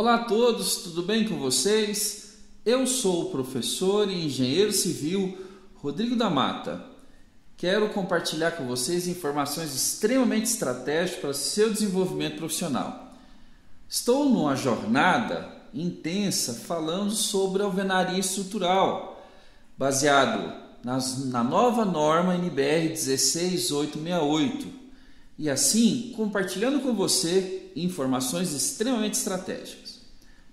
Olá a todos, tudo bem com vocês? Eu sou o professor e engenheiro civil Rodrigo da Mata. Quero compartilhar com vocês informações extremamente estratégicas para o seu desenvolvimento profissional. Estou numa jornada intensa falando sobre alvenaria estrutural, baseado na nova norma NBR 16868. E assim, compartilhando com você informações extremamente estratégicas.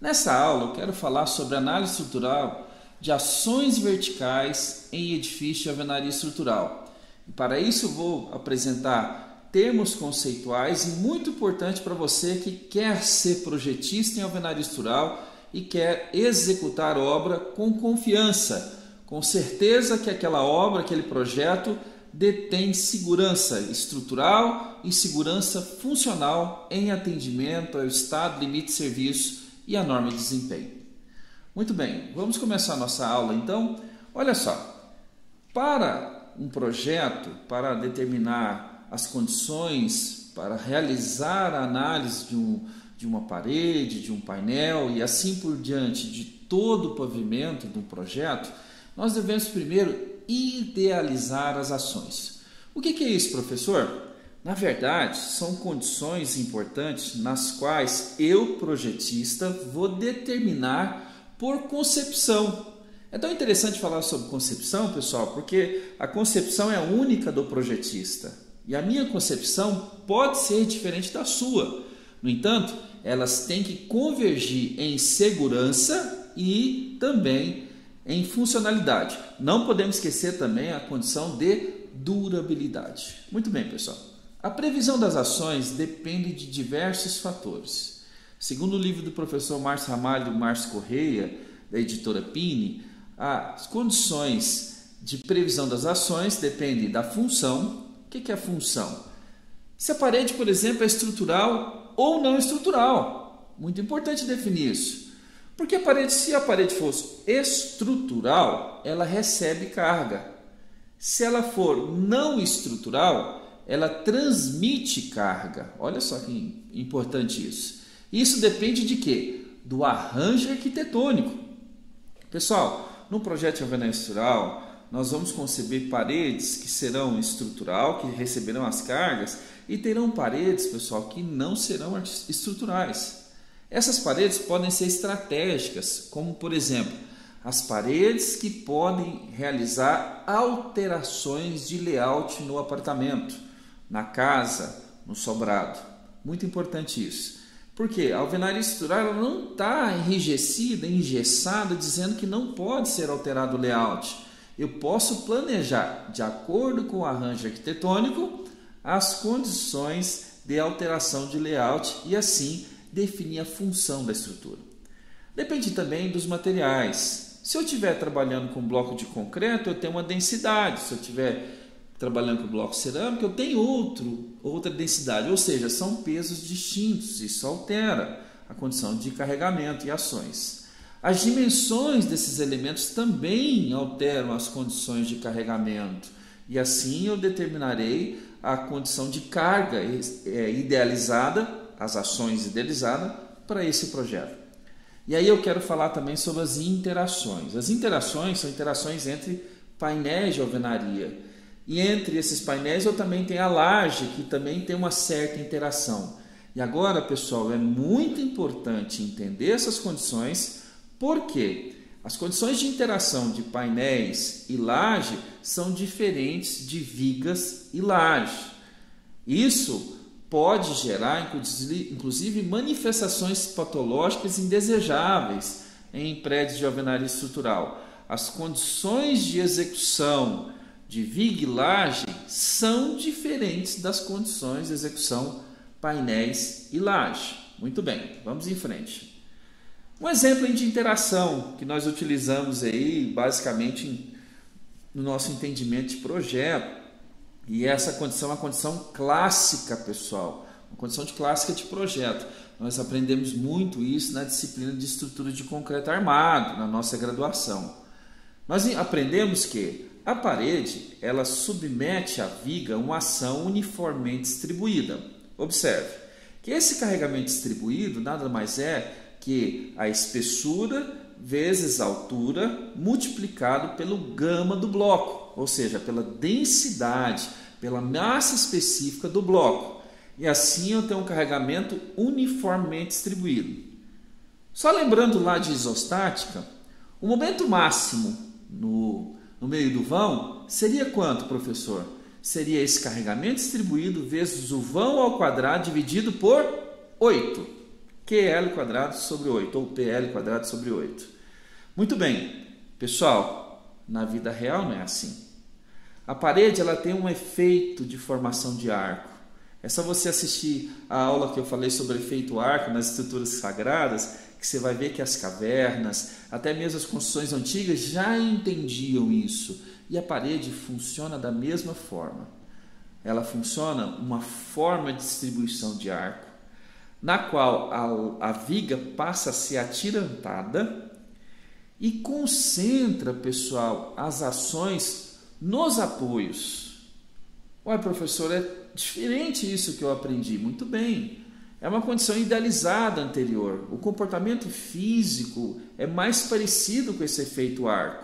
Nessa aula, eu quero falar sobre análise estrutural de ações verticais em edifício de alvenaria estrutural. E para isso, eu vou apresentar termos conceituais e muito importante para você que quer ser projetista em alvenaria estrutural e quer executar obra com confiança, com certeza que aquela obra, aquele projeto detém segurança estrutural e segurança funcional em atendimento ao estado, limite de serviço e à norma de desempenho. Muito bem, vamos começar a nossa aula então. Olha só, para um projeto, para determinar as condições, para realizar a análise de uma parede, de um painel e assim por diante de todo o pavimento de um projeto, nós devemos primeiro idealizar as ações. O que é isso, professor? Na verdade, são condições importantes nas quais eu, projetista, vou determinar por concepção. É tão interessante falar sobre concepção, pessoal, porque a concepção é a única do projetista. E a minha concepção pode ser diferente da sua. No entanto, elas têm que convergir em segurança e também em funcionalidade. Não podemos esquecer também a condição de durabilidade. Muito bem, pessoal. A previsão das ações depende de diversos fatores. Segundo o livro do professor Márcio Ramalho e Márcio Correia, da editora Pini, as condições de previsão das ações dependem da função. O que é a função? Se a parede, por exemplo, é estrutural ou não estrutural. Muito importante definir isso. Porque se a parede fosse estrutural, ela recebe carga. Se ela for não estrutural, ela transmite carga. Olha só que importante isso. Isso depende de quê? Do arranjo arquitetônico. Pessoal, no projeto de alvenaria estrutural, nós vamos conceber paredes que serão estrutural, que receberão as cargas, e terão paredes, pessoal, que não serão estruturais. Essas paredes podem ser estratégicas, como por exemplo, as paredes que podem realizar alterações de layout no apartamento, na casa, no sobrado. Muito importante isso. Porque a alvenaria estrutural ela não está enrijecida, engessada, dizendo que não pode ser alterado o layout. Eu posso planejar, de acordo com o arranjo arquitetônico, as condições de alteração de layout e assim definir a função da estrutura. Depende também dos materiais. Se eu estiver trabalhando com bloco de concreto, eu tenho uma densidade. Se eu estiver trabalhando com bloco cerâmico, eu tenho outra densidade. Ou seja, são pesos distintos. Isso altera a condição de carregamento e ações. As dimensões desses elementos também alteram as condições de carregamento. E assim eu determinarei a condição de carga idealizada, as ações idealizadas para esse projeto. E aí eu quero falar também sobre as interações. As interações são interações entre painéis de alvenaria. E entre esses painéis eu também tenho a laje, que também tem uma certa interação. E agora, pessoal, é muito importante entender essas condições, porque as condições de interação de painéis e laje são diferentes de vigas e laje. Isso pode gerar, inclusive, manifestações patológicas indesejáveis em prédios de alvenaria estrutural. As condições de execução de viga e laje são diferentes das condições de execução painéis e laje. Muito bem, vamos em frente. Um exemplo de interação que nós utilizamos aí, basicamente, no nosso entendimento de projeto. E essa condição é uma condição clássica, pessoal, uma condição clássica de projeto. Nós aprendemos muito isso na disciplina de estrutura de concreto armado, na nossa graduação. Nós aprendemos que a parede ela submete à viga uma ação uniformemente distribuída. Observe que esse carregamento distribuído nada mais é que a espessura vezes a altura multiplicado pelo gama do bloco, ou seja, pela densidade, pela massa específica do bloco. E assim eu tenho um carregamento uniformemente distribuído. Só lembrando lá de isostática, o momento máximo no meio do vão seria quanto, professor? Seria esse carregamento distribuído vezes o vão ao quadrado dividido por 8. QL² sobre 8, ou PL² sobre 8. Muito bem, pessoal, na vida real não é assim. A parede ela tem um efeito de formação de arco. É só você assistir a aula que eu falei sobre efeito arco nas estruturas sagradas, que você vai ver que as cavernas, até mesmo as construções antigas já entendiam isso. E a parede funciona da mesma forma. Ela funciona uma forma de distribuição de arco, na qual a viga passa a ser atirantada e concentra, pessoal, as ações nos apoios. Ué, professor, é diferente isso que eu aprendi. Muito bem. É uma condição idealizada anterior. O comportamento físico é mais parecido com esse efeito arco.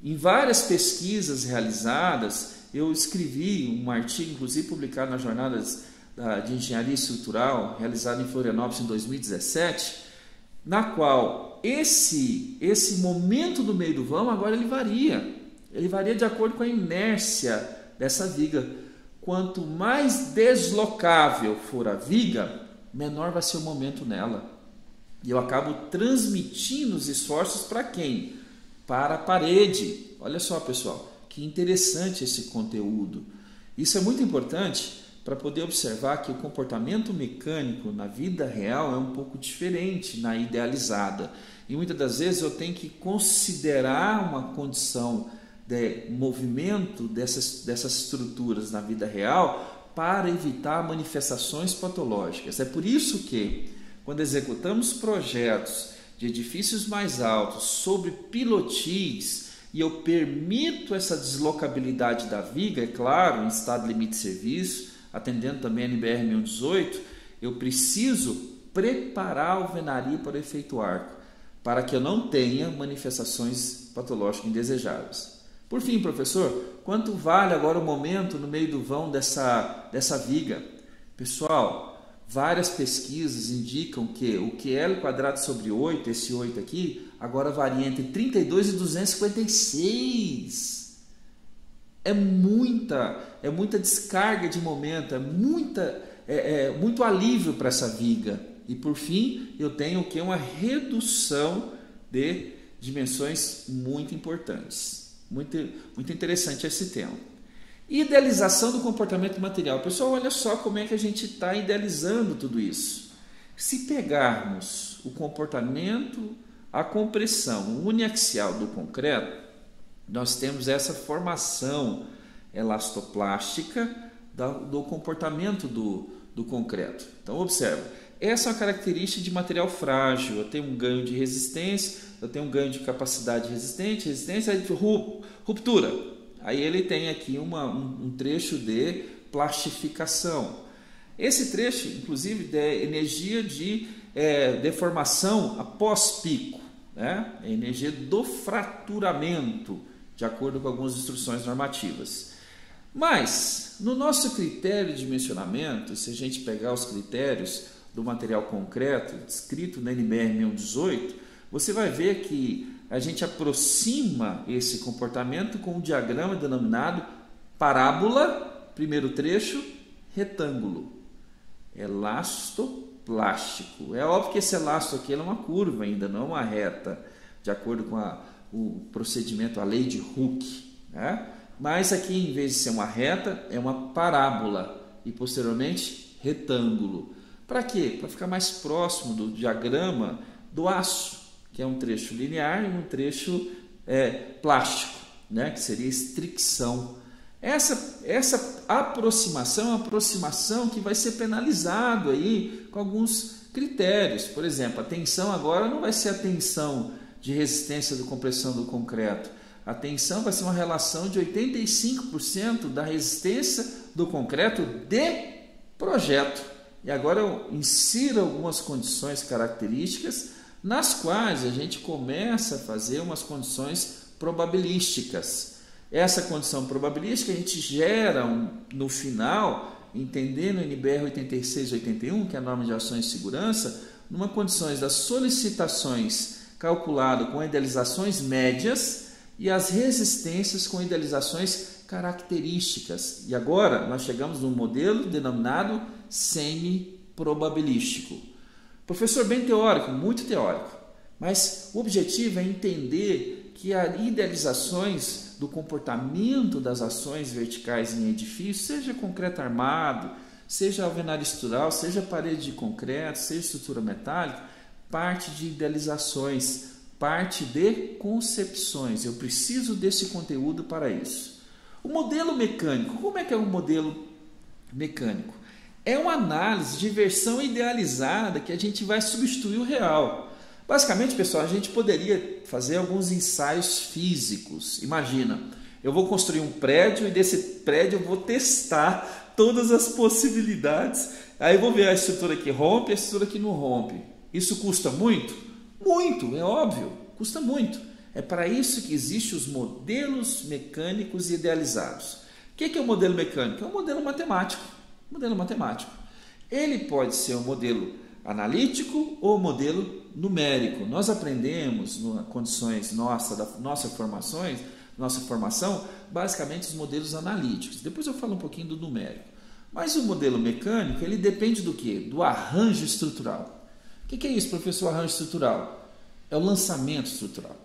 Em várias pesquisas realizadas, eu escrevi um artigo, inclusive publicado nas Jornadas de Engenharia Estrutural, realizado em Florianópolis em 2017, na qual esse momento do meio do vão agora ele varia. Ele varia de acordo com a inércia dessa viga. Quanto mais deslocável for a viga, menor vai ser o momento nela. E eu acabo transmitindo os esforços para quem? Para a parede. Olha só, pessoal, que interessante esse conteúdo. Isso é muito importante para poder observar que o comportamento mecânico na vida real é um pouco diferente na idealizada. E muitas das vezes eu tenho que considerar uma condição de movimento dessas estruturas na vida real para evitar manifestações patológicas. É por isso que, quando executamos projetos de edifícios mais altos sobre pilotis e eu permito essa deslocabilidade da viga, é claro, em estado limite de serviço, atendendo também a NBR 1118, eu preciso preparar a alvenaria para o efeito arco, para que eu não tenha manifestações patológicas indesejáveis. Por fim, professor, quanto vale agora o momento no meio do vão dessa viga? Pessoal, várias pesquisas indicam que o QL² sobre 8, esse 8 aqui, agora varia entre 32 e 256. É muita descarga de momento, muito alívio para essa viga. E por fim, eu tenho o que? Uma redução de dimensões muito importantes. Muito interessante esse tema. Idealização do comportamento material. Pessoal, olha só como é que a gente está idealizando tudo isso. Se pegarmos o comportamento, a compressão uniaxial do concreto, nós temos essa formação elastoplástica do comportamento do concreto. Então, observa, essa é uma característica de material frágil. Eu tenho um ganho de resistência, eu tenho um ganho de capacidade resistência, ruptura. Aí ele tem aqui um trecho de plastificação. Esse trecho, inclusive, é energia de deformação após pico, né? É energia do fraturamento, de acordo com algumas instruções normativas. Mas, no nosso critério de dimensionamento, se a gente pegar os critérios do material concreto, descrito na NBR 1118, você vai ver que a gente aproxima esse comportamento com um diagrama denominado parábola, primeiro trecho, retângulo, elastoplástico. É óbvio que esse elasto aqui é uma curva ainda, não uma reta, de acordo com o procedimento, a lei de Hooke, né? Mas aqui, em vez de ser uma reta, é uma parábola e posteriormente retângulo. Para quê? Para ficar mais próximo do diagrama do aço, que é um trecho linear e um trecho plástico, né? Que seria estricção. Essa aproximação é uma aproximação que vai ser penalizado aí com alguns critérios. Por exemplo, a tensão agora não vai ser a tensão de resistência da compressão do concreto. A tensão vai ser uma relação de 85% da resistência do concreto de projeto. e agora eu insiro algumas condições características nas quais a gente começa a fazer umas condições probabilísticas. Essa condição probabilística a gente gera no final, entendendo o NBR 8681, que é a norma de ações de segurança, numa condições das solicitações calculado com idealizações médias e as resistências com idealizações características. E agora nós chegamos num modelo denominado semi-probabilístico. Professor, bem teórico, muito teórico, mas o objetivo é entender que as idealizações do comportamento das ações verticais em edifício, seja concreto armado, seja alvenaria estrutural, seja parede de concreto, seja estrutura metálica, parte de idealizações, parte de concepções. Eu preciso desse conteúdo para isso. O modelo mecânico, como é que é um modelo mecânico? É uma análise de versão idealizada que a gente vai substituir o real. Basicamente, pessoal, a gente poderia fazer alguns ensaios físicos. Imagina, eu vou construir um prédio e desse prédio eu vou testar todas as possibilidades. Aí eu vou ver a estrutura que rompe e a estrutura que não rompe. Isso custa muito? Muito, é óbvio, custa muito. É para isso que existem os modelos mecânicos idealizados. O que é o modelo mecânico? É um modelo matemático. Modelo matemático. Ele pode ser um modelo analítico ou modelo numérico. Nós aprendemos, nas condições da nossa formação, basicamente os modelos analíticos. Depois eu falo um pouquinho do numérico. Mas o modelo mecânico, ele depende do quê? Do arranjo estrutural. O que é isso, professor, arranjo estrutural? É o lançamento estrutural.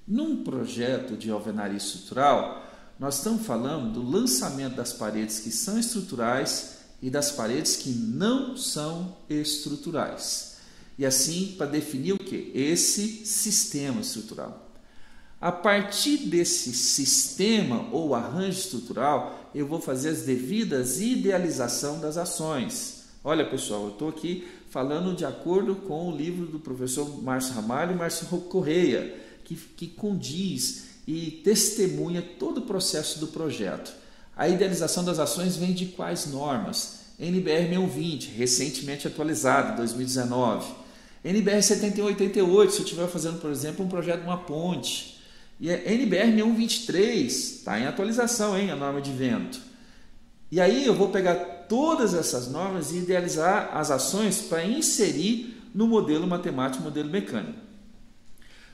Num projeto de alvenaria estrutural, nós estamos falando do lançamento das paredes que são estruturais e das paredes que não são estruturais. E assim, para definir o quê? Esse sistema estrutural. A partir desse sistema ou arranjo estrutural, eu vou fazer as devidas idealização das ações. Olha, pessoal, eu estou aqui falando de acordo com o livro do professor Márcio Ramalho e Márcio Correia, que condiz e testemunha todo o processo do projeto. A idealização das ações vem de quais normas? NBR 6120, recentemente atualizado, 2019. NBR 7188, se eu estiver fazendo, por exemplo, um projeto de uma ponte. E a NBR 6123, está em atualização, hein, a norma de vento. E aí eu vou pegar todas essas normas e idealizar as ações para inserir no modelo matemático, modelo mecânico.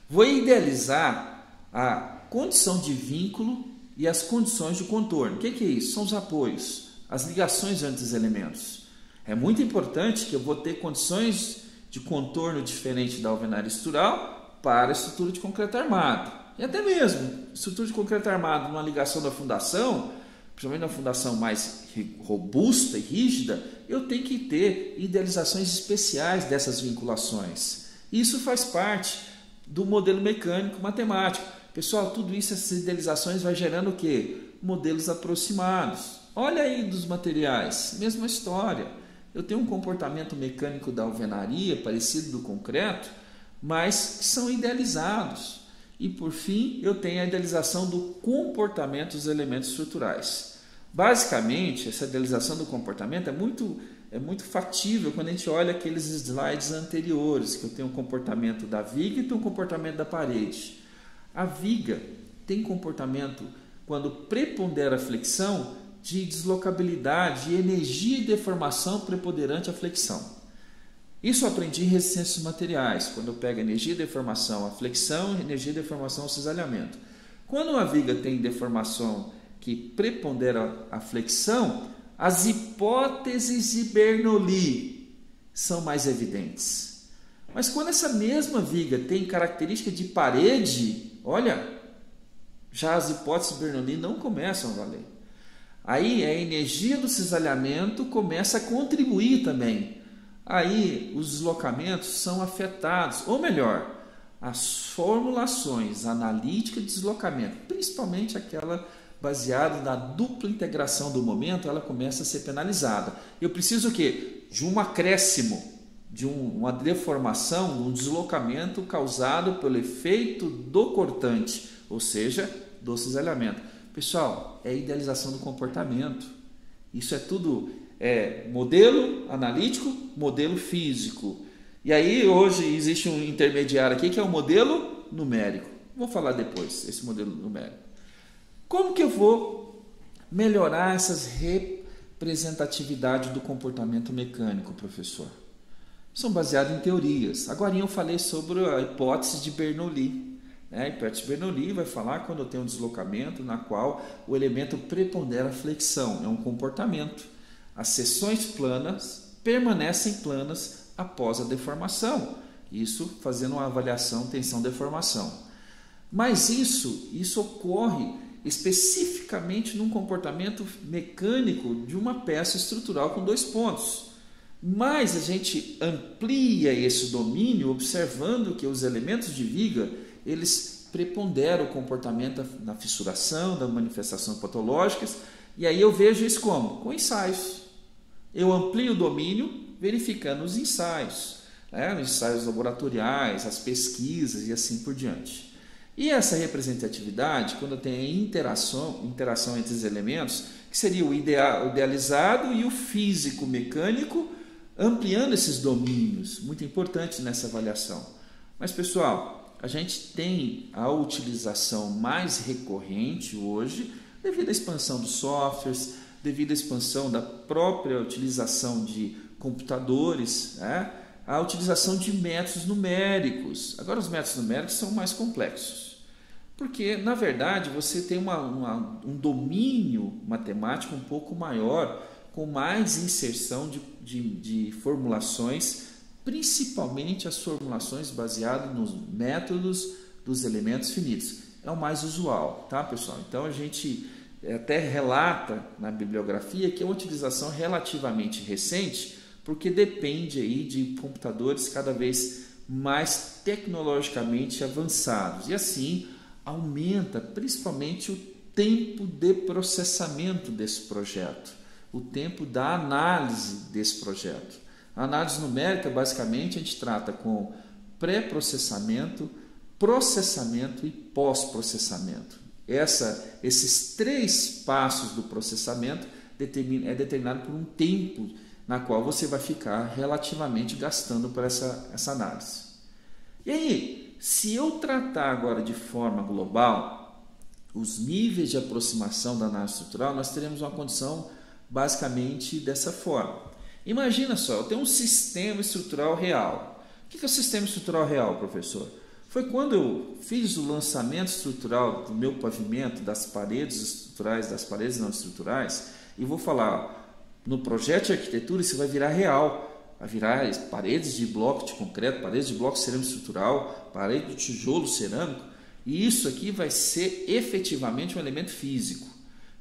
Vou idealizar a condição de vínculo e as condições de contorno. O que é isso? São os apoios, as ligações entre os elementos. É muito importante que eu vou ter condições de contorno diferente da alvenaria estrutural para a estrutura de concreto armado. E até mesmo, estrutura de concreto armado numa ligação da fundação, principalmente na fundação mais robusta e rígida, eu tenho que ter idealizações especiais dessas vinculações. Isso faz parte do modelo mecânico matemático. Pessoal, tudo isso, essas idealizações vai gerando o quê? Modelos aproximados. Olha aí dos materiais, mesma história. Eu tenho um comportamento mecânico da alvenaria, parecido do concreto, mas que são idealizados. E, por fim, eu tenho a idealização do comportamento dos elementos estruturais. Basicamente, essa idealização do comportamento é muito factível quando a gente olha aqueles slides anteriores, que eu tenho o comportamento da viga e tenho o comportamento da parede. A viga tem comportamento, quando prepondera a flexão, de deslocabilidade, de energia e deformação preponderante à flexão. Isso eu aprendi em resistências materiais, quando eu pego energia e deformação à flexão e energia e deformação ao cisalhamento. Quando uma viga tem deformação que prepondera a flexão, as hipóteses de Bernoulli são mais evidentes. Mas quando essa mesma viga tem característica de parede, olha, já as hipóteses de Bernoulli não começam a valer. Aí a energia do cisalhamento começa a contribuir também. Aí os deslocamentos são afetados, ou melhor, as formulações analíticas de deslocamento, principalmente aquela baseada na dupla integração do momento, ela começa a ser penalizada. Eu preciso o quê? De um acréscimo, de uma deformação, um deslocamento causado pelo efeito do cortante, ou seja, do cisalhamento. Pessoal, é a idealização do comportamento. Isso é tudo modelo analítico, modelo físico. E aí hoje existe um intermediário aqui que é o modelo numérico. Vou falar depois esse modelo numérico. Como que eu vou melhorar essas representatividades do comportamento mecânico, professor? São baseadas em teorias. Agora eu falei sobre a hipótese de Bernoulli. A hipótese de Bernoulli vai falar quando eu tenho um deslocamento na qual o elemento prepondera a flexão. É um comportamento. As seções planas permanecem planas após a deformação. Isso fazendo uma avaliação tensão-deformação. Mas isso ocorre especificamente num comportamento mecânico de uma peça estrutural com 2 pontos. Mas a gente amplia esse domínio observando que os elementos de viga, eles preponderam o comportamento na fissuração, das manifestações patológicas, e aí eu vejo isso como? Com ensaios. Eu amplio o domínio verificando os ensaios, os ensaios laboratoriais, as pesquisas e assim por diante. E essa representatividade, quando tem interação entre os elementos, que seria o idealizado e o físico-mecânico, ampliando esses domínios, muito importante nessa avaliação. Mas, pessoal, a gente tem a utilização mais recorrente hoje, devido à expansão dos softwares, devido à expansão da própria utilização de computadores, a utilização de métodos numéricos. Agora, os métodos numéricos são mais complexos. Porque, na verdade, você tem um domínio matemático um pouco maior, com mais inserção de formulações, principalmente as formulações baseadas nos métodos dos elementos finitos. É o mais usual, tá, pessoal? Então, a gente até relata na bibliografia que é uma utilização relativamente recente, porque depende aí de computadores cada vez mais tecnologicamente avançados. E assim, aumenta principalmente o tempo de processamento desse projeto, o tempo da análise desse projeto. A análise numérica, basicamente, a gente trata com pré-processamento, processamento e pós-processamento. Esses 3 passos do processamento é determinado por um tempo na qual você vai ficar relativamente gastando para essa análise. E aí, se eu tratar agora de forma global, os níveis de aproximação da análise estrutural, nós teremos uma condição basicamente dessa forma. Imagina só, eu tenho um sistema estrutural real. O que é o sistema estrutural real, professor? Foi quando eu fiz o lançamento estrutural do meu pavimento, das paredes estruturais, das paredes não estruturais, e vou falar, no projeto de arquitetura isso vai virar real. Vai virar paredes de bloco de concreto, paredes de bloco cerâmico estrutural, parede de tijolo cerâmico, e isso aqui vai ser efetivamente um elemento físico.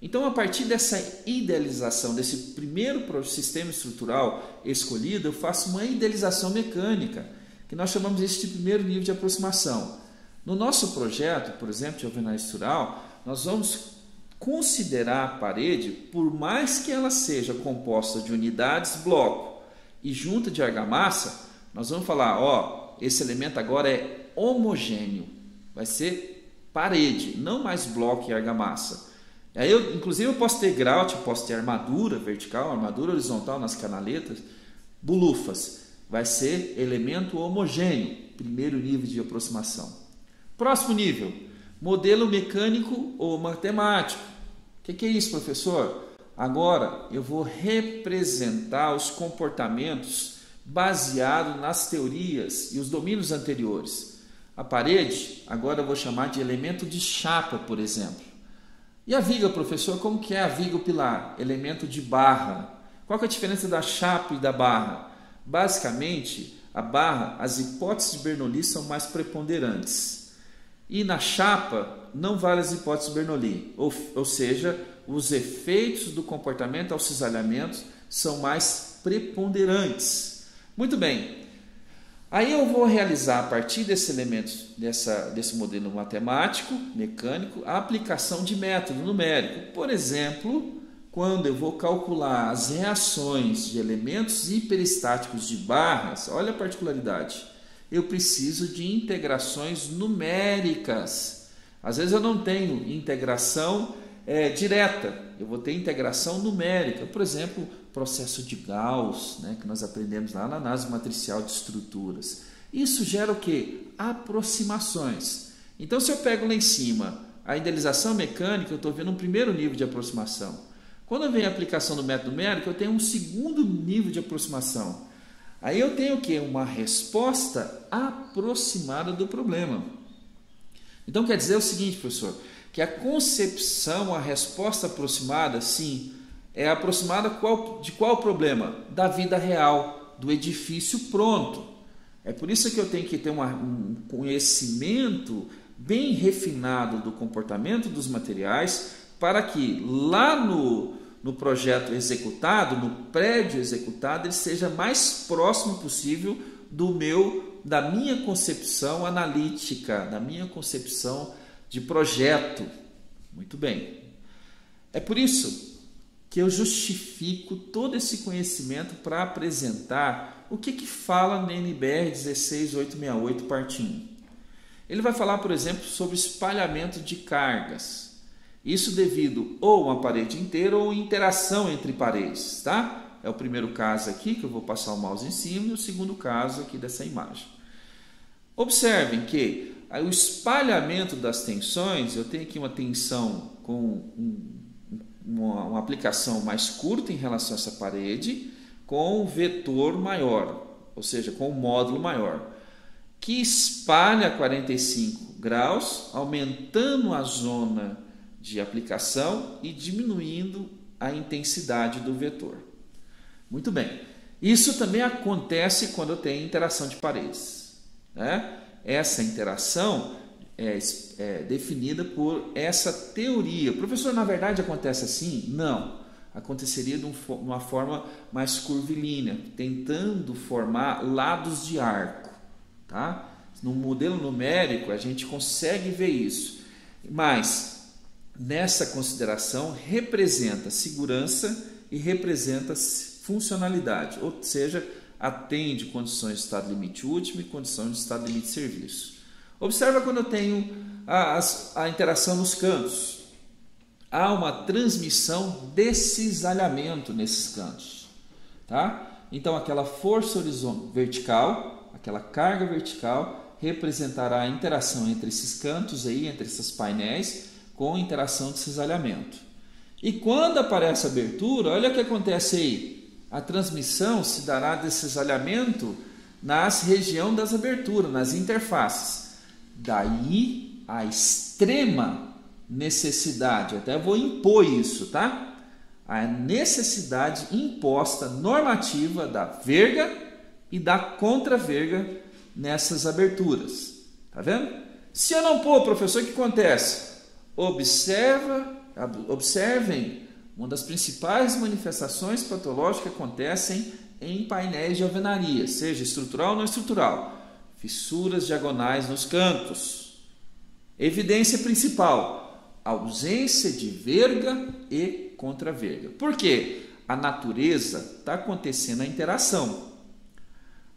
Então, a partir dessa idealização, desse primeiro sistema estrutural escolhido, eu faço uma idealização mecânica, que nós chamamos isso de primeiro nível de aproximação. No nosso projeto, por exemplo, de alvenaria estrutural, nós vamos considerar a parede, por mais que ela seja composta de unidades bloco e junta de argamassa, nós vamos falar, esse elemento agora é homogêneo, vai ser parede, não mais bloco e argamassa. Aí inclusive eu posso ter grout, posso ter armadura vertical, armadura horizontal nas canaletas, bulufas, vai ser elemento homogêneo, primeiro nível de aproximação. Próximo nível, modelo mecânico ou matemático. O que é isso, professor? Agora eu vou representar os comportamentos baseados nas teorias e os domínios anteriores. A parede, agora eu vou chamar de elemento de chapa, por exemplo. E a viga, professor, como que é a viga o pilar? Elemento de barra. Qual que é a diferença da chapa e da barra? Basicamente, a barra, as hipóteses de Bernoulli são mais preponderantes. E na chapa, não vale as hipóteses de Bernoulli. Ou seja, os efeitos do comportamento ao cisalhamento são mais preponderantes. Muito bem. Aí eu vou realizar, a partir desses elementos, desse modelo matemático, mecânico, a aplicação de método numérico. Por exemplo, quando eu vou calcular as reações de elementos hiperestáticos de barras, olha a particularidade, eu preciso de integrações numéricas. Às vezes eu não tenho integração direta, eu vou ter integração numérica, por exemplo, processo de Gauss, né, que nós aprendemos lá na análise matricial de estruturas. Isso gera o quê? Aproximações. Então, se eu pego lá em cima a idealização mecânica, eu estou vendo um primeiro nível de aproximação. Quando vem a aplicação do método numérico, eu tenho um segundo nível de aproximação. Aí eu tenho o quê? Uma resposta aproximada do problema. Então, quer dizer o seguinte, professor, que a concepção, a resposta aproximada, sim, é aproximada de qual problema? Da vida real, do edifício pronto. É por isso que eu tenho que ter um conhecimento bem refinado do comportamento dos materiais, para que lá no projeto executado, no prédio executado, ele seja mais próximo possível da minha concepção analítica, da minha concepção de projeto. Muito bem. É por isso que eu justifico todo esse conhecimento para apresentar o que fala na NBR 16868, parte 1. Ele vai falar, por exemplo, sobre espalhamento de cargas. Isso devido ou a uma parede inteira ou interação entre paredes, tá? É o primeiro caso aqui, que eu vou passar o mouse em cima, e o segundo caso aqui dessa imagem. Observem que o espalhamento das tensões, eu tenho aqui uma tensão com uma aplicação mais curta em relação a essa parede, com um vetor maior, ou seja, com um módulo maior, que espalha 45 graus, aumentando a zona de aplicação e diminuindo a intensidade do vetor. Muito bem. Isso também acontece quando eu tenho interação de paredes, né? Essa interação é definida por essa teoria. Professor, na verdade acontece assim? Não. Aconteceria de uma forma mais curvilínea, tentando formar lados de arco. Tá? No modelo numérico a gente consegue ver isso, mas nessa consideração representa segurança e representa funcionalidade, ou seja, atende condições de estado limite último e condições de estado limite de serviço. Observa quando eu tenho a interação nos cantos. Há uma transmissão de cisalhamento nesses cantos. Tá? Então aquela força vertical, aquela carga vertical, representará a interação entre esses cantos, entre esses painéis, com interação de cisalhamento. E quando aparece a abertura, olha o que acontece aí. A transmissão se dará de cisalhamento nas regiões das aberturas, nas interfaces. Daí a extrema necessidade, até vou impor isso, tá? A necessidade imposta normativa da verga e da contraverga nessas aberturas. Tá vendo? Se eu não pôr, professor, o que acontece? Observem, uma das principais manifestações patológicas acontecem em painéis de alvenaria, seja estrutural ou não estrutural. Fissuras diagonais nos cantos. Evidência principal, ausência de verga e contraverga. Por quê? A natureza está acontecendo a interação.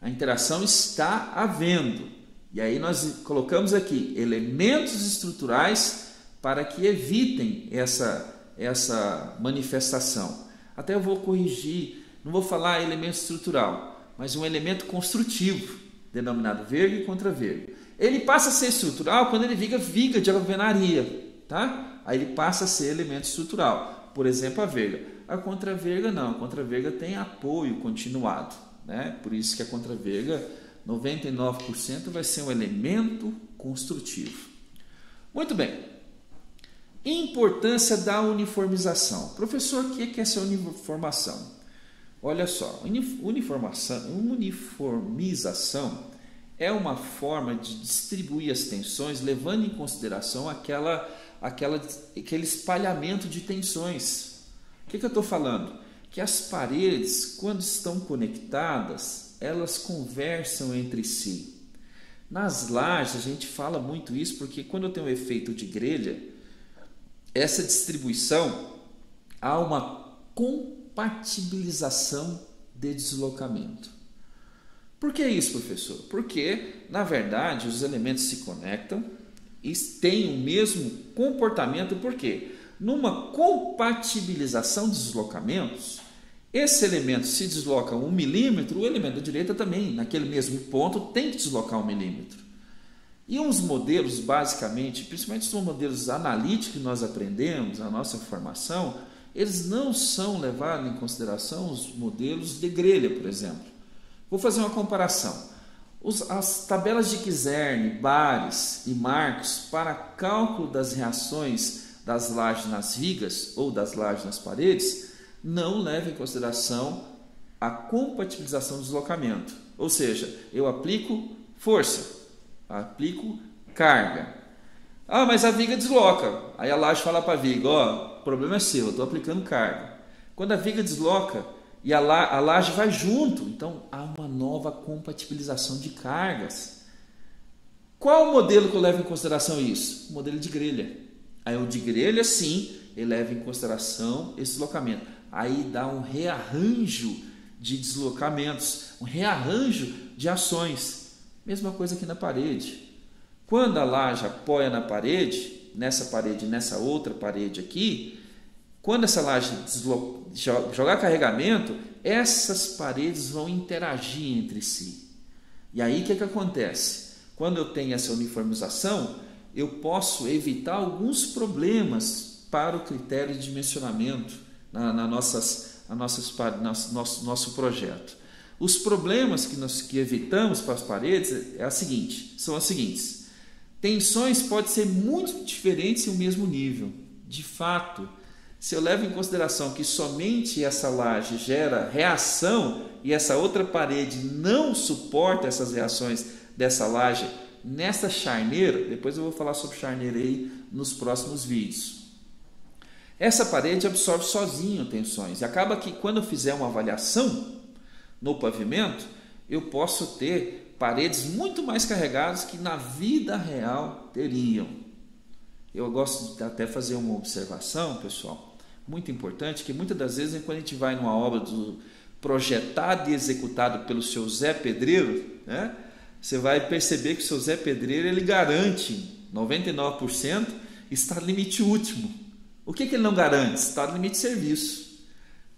A interação está havendo. E aí nós colocamos aqui elementos estruturais para que evitem essa manifestação. Até eu vou corrigir, não vou falar elemento estrutural, mas um elemento construtivo, denominado verga e contraverga. Ele passa a ser estrutural quando ele vira viga de alvenaria, tá? Aí ele passa a ser elemento estrutural. Por exemplo, a verga. A contraverga não, a contraverga tem apoio continuado, né? Por isso que a contraverga, 99% vai ser um elemento construtivo. Muito bem. Importância da uniformização. Professor, o que é essa uniformação? Olha só, uniformização é uma forma de distribuir as tensões levando em consideração aquele espalhamento de tensões. O que eu estou falando? Que as paredes, quando estão conectadas, elas conversam entre si. Nas lajes a gente fala muito isso porque quando eu tenho um efeito de grelha, essa distribuição, há uma compatibilização de deslocamento. Por que isso, professor? Porque, na verdade, os elementos se conectam e têm o mesmo comportamento. Por quê? Numa compatibilização de deslocamentos, esse elemento se desloca 1 milímetro, o elemento da direita também, naquele mesmo ponto, tem que deslocar 1 milímetro. E uns modelos, basicamente, principalmente os modelos analíticos que nós aprendemos na nossa formação, eles não são levados em consideração os modelos de grelha, por exemplo. Vou fazer uma comparação. As tabelas de Kizern, Bares e Marcos para cálculo das reações das lajes nas vigas ou das lajes nas paredes não levam em consideração a compatibilização do deslocamento. Ou seja, eu aplico força, aplico carga. Ah, mas a viga desloca. Aí a laje fala para a viga, ó, o problema é seu, eu estou aplicando carga. Quando a viga desloca e a laje vai junto, então há uma nova compatibilização de cargas. Qual o modelo que eu levo em consideração isso? O modelo de grelha. Aí o de grelha, sim, ele leva em consideração esse deslocamento. Aí dá um rearranjo de deslocamentos, um rearranjo de ações. Mesma coisa aqui na parede. Quando a laje apoia na parede, nessa outra parede aqui, quando essa laje jogar carregamento, essas paredes vão interagir entre si. E aí o que acontece? Quando eu tenho essa uniformização, eu posso evitar alguns problemas para o critério de dimensionamento nosso projeto. Os problemas que evitamos para as paredes são as seguintes. Tensões podem ser muito diferentes em um mesmo nível. De fato, se eu levo em consideração que somente essa laje gera reação e essa outra parede não suporta essas reações dessa laje nessa charneira, depois eu vou falar sobre charneira aí nos próximos vídeos. Essa parede absorve sozinho tensões e acaba que quando eu fizer uma avaliação no pavimento, eu posso ter paredes muito mais carregadas que na vida real teriam. Eu gosto de até fazer uma observação, pessoal, muito importante, que muitas das vezes quando a gente vai numa obra projetada e executada pelo seu Zé Pedreiro, né, você vai perceber que o seu Zé Pedreiro ele garante 99% estado limite último. O que ele não garante? Estado limite de serviço.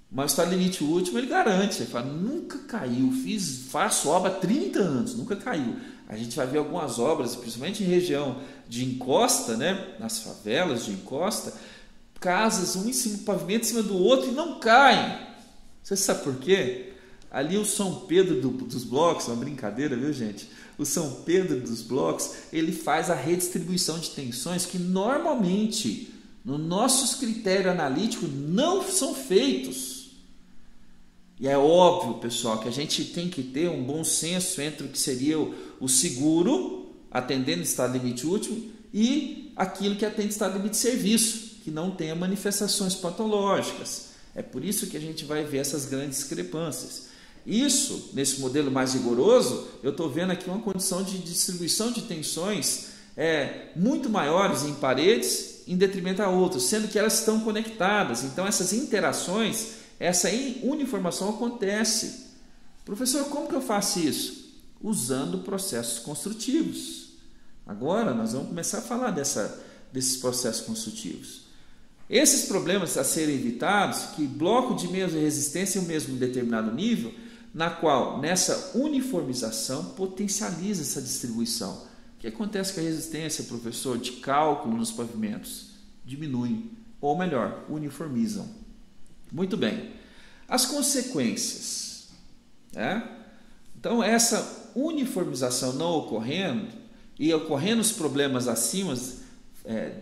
Mas o estado limite último ele garante. Ele fala, nunca caiu, faço obra há 30 anos, nunca caiu. A gente vai ver algumas obras, principalmente em região de encosta, né, nas favelas de encosta, casas, um em cima, pavimento em cima do outro e não caem. Você sabe por quê? Ali o São Pedro dos blocos, uma brincadeira, viu gente? O São Pedro dos blocos, ele faz a redistribuição de tensões que normalmente, nos nossos critérios analíticos, não são feitos. E é óbvio, pessoal, que a gente tem que ter um bom senso entre o que seria o seguro, atendendo o estado limite último, e aquilo que atende o estado limite de serviço, que não tenha manifestações patológicas. É por isso que a gente vai ver essas grandes discrepâncias. Isso, nesse modelo mais rigoroso, eu estou vendo aqui uma condição de distribuição de tensões muito maiores em paredes em detrimento a outras, sendo que elas estão conectadas. Então, essas interações, essa uniformação acontece. Professor, como que eu faço isso? Usando processos construtivos. Agora, nós vamos começar a falar desses processos construtivos. Esses problemas a serem evitados, que bloco de mesma resistência em um mesmo determinado nível, na qual, nessa uniformização, potencializa essa distribuição. O que acontece com a resistência, professor, de cálculo nos pavimentos? Diminuem, ou melhor, uniformizam. Muito bem. As consequências. Então, essa uniformização não ocorrendo, e ocorrendo os problemas acima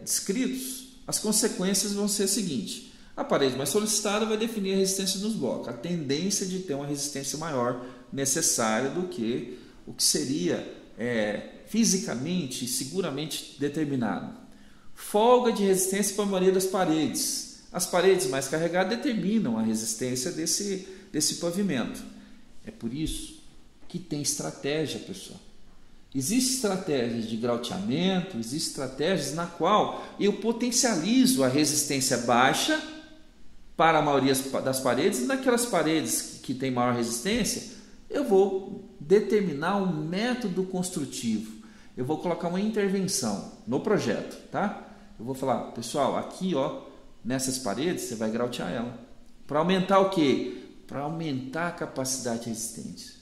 descritos, as consequências vão ser as seguintes. A parede mais solicitada vai definir a resistência nos blocos. A tendência de ter uma resistência maior necessária do que o que seria fisicamente e seguramente determinado. Folga de resistência para a maioria das paredes. As paredes mais carregadas determinam a resistência desse pavimento. É por isso que tem estratégia, pessoal. Existem estratégias de grauteamento, existem estratégias na qual eu potencializo a resistência baixa para a maioria das paredes, e naquelas paredes que têm maior resistência, eu vou determinar um método construtivo. Eu vou colocar uma intervenção no projeto, tá? Eu vou falar, pessoal, aqui nessas paredes, você vai grautear ela. Para aumentar o quê? Para aumentar a capacidade resistente.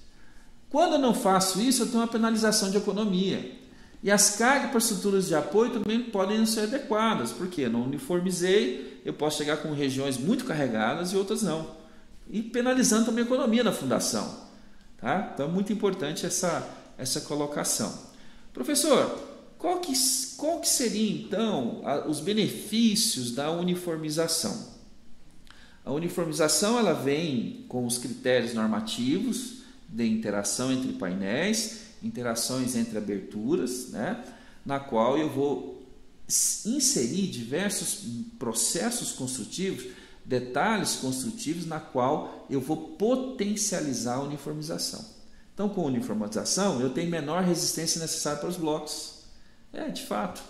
Quando eu não faço isso, eu tenho uma penalização de economia. E as cargas para estruturas de apoio também podem não ser adequadas, porque eu não uniformizei, eu posso chegar com regiões muito carregadas e outras não. E penalizando também a economia da fundação. Tá? Então é muito importante essa colocação. Professor, qual que seria então os benefícios da uniformização? A uniformização ela vem com os critérios normativos de interação entre painéis, interações entre aberturas, né? Na qual eu vou inserir diversos processos construtivos, detalhes construtivos, na qual eu vou potencializar a uniformização. Então, com a uniformização, eu tenho menor resistência necessária para os blocos. De fato,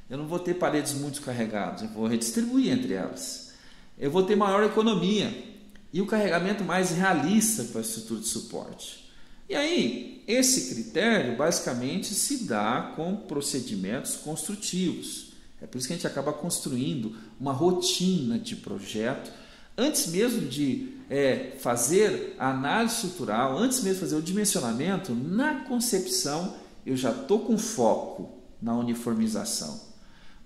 eu não vou ter paredes muito carregadas, eu vou redistribuir entre elas. Eu vou ter maior economia e o carregamento mais realista para a estrutura de suporte. E aí, esse critério basicamente se dá com procedimentos construtivos. É por isso que a gente acaba construindo uma rotina de projeto, antes mesmo de fazer a análise estrutural, antes mesmo de fazer o dimensionamento, na concepção eu já estou com foco na uniformização.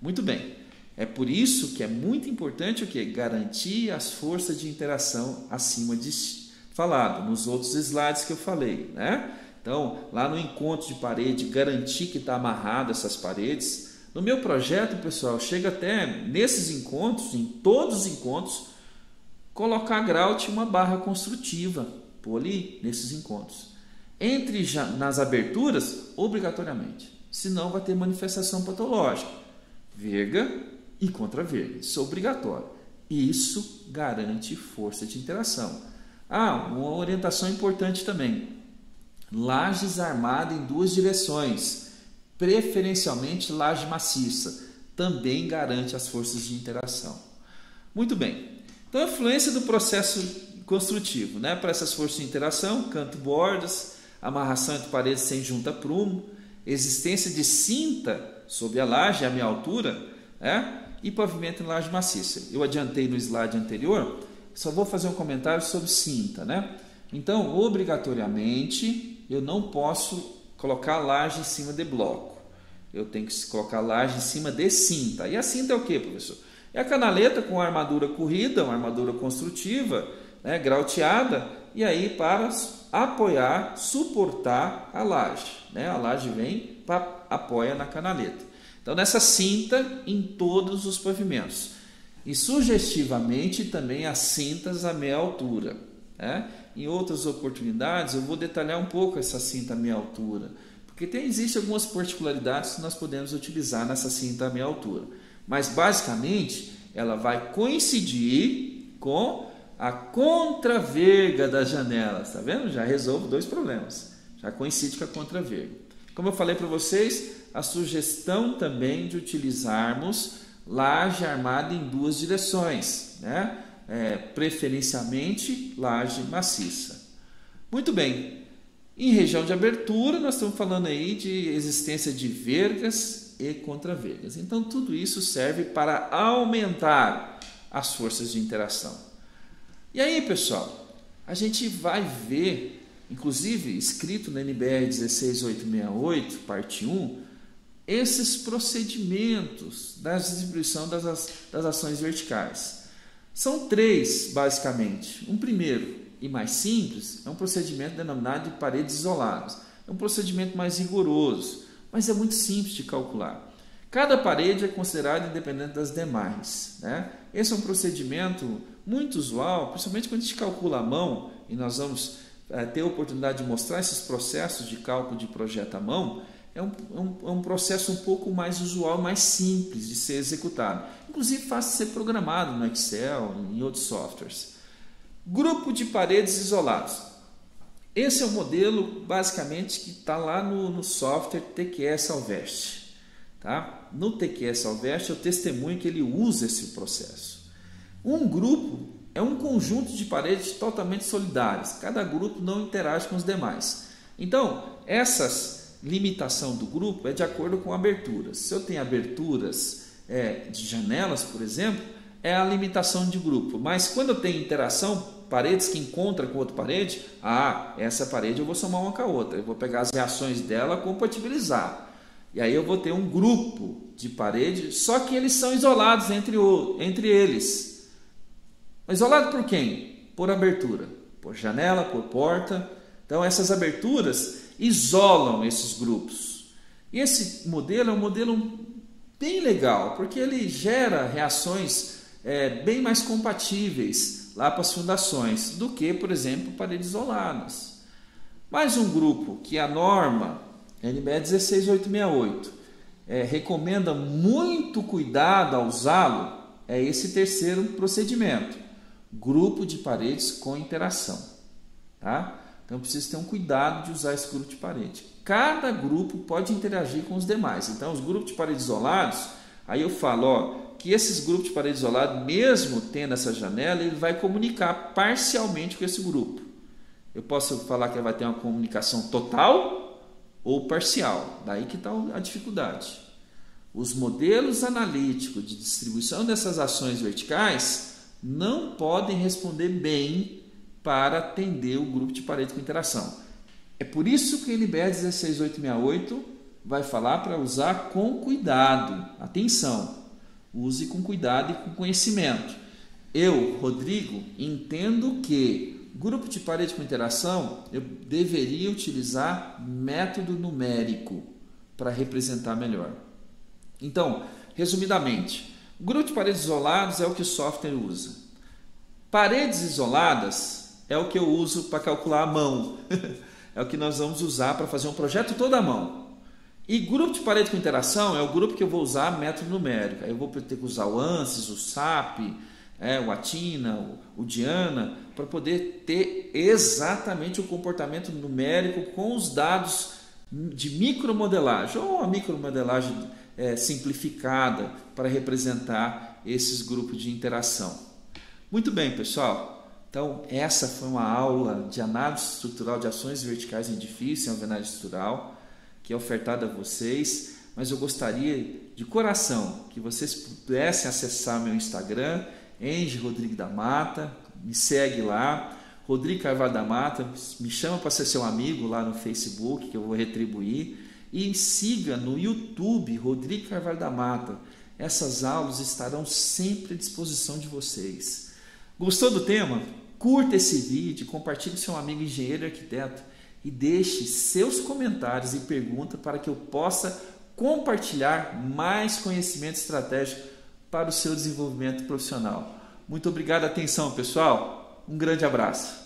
Muito bem, é por isso que é muito importante o quê? Garantir as forças de interação acima de falado, nos outros slides que eu falei, né? Então, lá no encontro de parede, garantir que está amarrado essas paredes. No meu projeto, pessoal, chega até nesses encontros, em todos os encontros, colocar grout uma barra construtiva, pôr ali nesses encontros. Nas aberturas, obrigatoriamente, senão vai ter manifestação patológica, verga e contra-verga, isso é obrigatório. Isso garante força de interação. Uma orientação importante também, lajes armadas em duas direções, preferencialmente laje maciça, também garante as forças de interação. Muito bem, então a influência do processo construtivo, né? Para essas forças de interação, canto bordas, amarração entre paredes sem junta-prumo, existência de cinta sobre a laje, a minha altura, e pavimento em laje maciça. Eu adiantei no slide anterior, só vou fazer um comentário sobre cinta, né? Então, obrigatoriamente, eu não posso colocar laje em cima de bloco. Eu tenho que colocar laje em cima de cinta. E a cinta é o que, professor? É a canaleta com a armadura corrida, uma armadura construtiva, né, grauteada, e aí para apoiar, suportar a laje. Né? A laje vem para apoia na canaleta. Então, nessa cinta em todos os pavimentos. E sugestivamente também as cintas a meia altura. Né? Em outras oportunidades eu vou detalhar um pouco essa cinta a meia altura, porque existem algumas particularidades que nós podemos utilizar nessa cinta a meia altura. Mas basicamente ela vai coincidir com a contraverga das janelas. Está vendo? Já resolvo dois problemas. Já coincide com a contraverga. Como eu falei para vocês, a sugestão também de utilizarmos laje armada em duas direções, né? Preferencialmente laje maciça. Muito bem, em região de abertura nós estamos falando aí de existência de vergas e contravergas. Então tudo isso serve para aumentar as forças de interação. E aí, pessoal, a gente vai ver, inclusive escrito na NBR 16868, parte 1, esses procedimentos da distribuição das ações verticais. São três, basicamente. Um primeiro e mais simples é um procedimento denominado de paredes isoladas. É um procedimento mais rigoroso, mas é muito simples de calcular. Cada parede é considerada independente das demais. Né? Esse é um procedimento muito usual, principalmente quando a gente calcula à mão, e nós vamos ter a oportunidade de mostrar esses processos de cálculo de projeto à mão. É um processo um pouco mais usual, mais simples de ser executado. Inclusive fácil de ser programado no Excel, em outros softwares. Grupo de paredes isolados. Esse é o modelo, basicamente, que está lá no software TQS Alvest. Tá? No TQS Alvest, eu testemunho que ele usa esse processo. Um grupo é um conjunto de paredes totalmente solidárias. Cada grupo não interage com os demais. Então, limitação do grupo é de acordo com aberturas. Se eu tenho aberturas de janelas, por exemplo, é a limitação de grupo. Mas quando eu tenho interação, paredes que encontram com outra parede, essa parede eu vou somar uma com a outra. Eu vou pegar as reações dela, compatibilizar. E aí eu vou ter um grupo de parede, só que eles são isolados entre eles. Isolado por quem? Por abertura, por janela, por porta. Então essas aberturas isolam esses grupos. E esse modelo é um modelo bem legal, porque ele gera reações bem mais compatíveis lá para as fundações do que, por exemplo, paredes isoladas. Mais um grupo que a norma NBE 16868 recomenda muito cuidado ao usá-lo é esse terceiro procedimento, grupo de paredes com interação. Tá? Então precisa ter um cuidado de usar esse grupo de parede. Cada grupo pode interagir com os demais. Então os grupos de paredes isolados, aí eu falo que esses grupos de parede isolado, mesmo tendo essa janela, ele vai comunicar parcialmente com esse grupo. Eu posso falar que ele vai ter uma comunicação total ou parcial. Daí que está a dificuldade. Os modelos analíticos de distribuição dessas ações verticais não podem responder bem para atender o grupo de parede com interação. É por isso que a NBE 16868 vai falar para usar com cuidado. Atenção, use com cuidado e com conhecimento. Eu, Rodrigo, entendo que grupo de parede com interação, eu deveria utilizar método numérico para representar melhor. Então, resumidamente, grupo de paredes isolados é o que o software usa. Paredes isoladas é o que eu uso para calcular à mão. É o que nós vamos usar para fazer um projeto todo à mão. E grupo de parede com interação é o grupo que eu vou usar método numérico. Eu vou ter que usar o ANSYS, o SAP, o ATINA, o DIANA, para poder ter exatamente o comportamento numérico com os dados de micromodelagem, ou uma micromodelagem simplificada para representar esses grupos de interação. Muito bem, pessoal. Então, essa foi uma aula de análise estrutural de ações verticais em edifício, em alvenaria estrutural, que é ofertada a vocês, mas eu gostaria de coração que vocês pudessem acessar meu Instagram, Enge Rodrigo da Mata, me segue lá, Rodrigo Carvalho da Mata, me chama para ser seu amigo lá no Facebook, que eu vou retribuir, e siga no YouTube Rodrigo Carvalho da Mata. Essas aulas estarão sempre à disposição de vocês. Gostou do tema? Curta esse vídeo, compartilhe com seu amigo engenheiro e arquiteto e deixe seus comentários e perguntas para que eu possa compartilhar mais conhecimento estratégico para o seu desenvolvimento profissional. Muito obrigado, atenção pessoal, um grande abraço.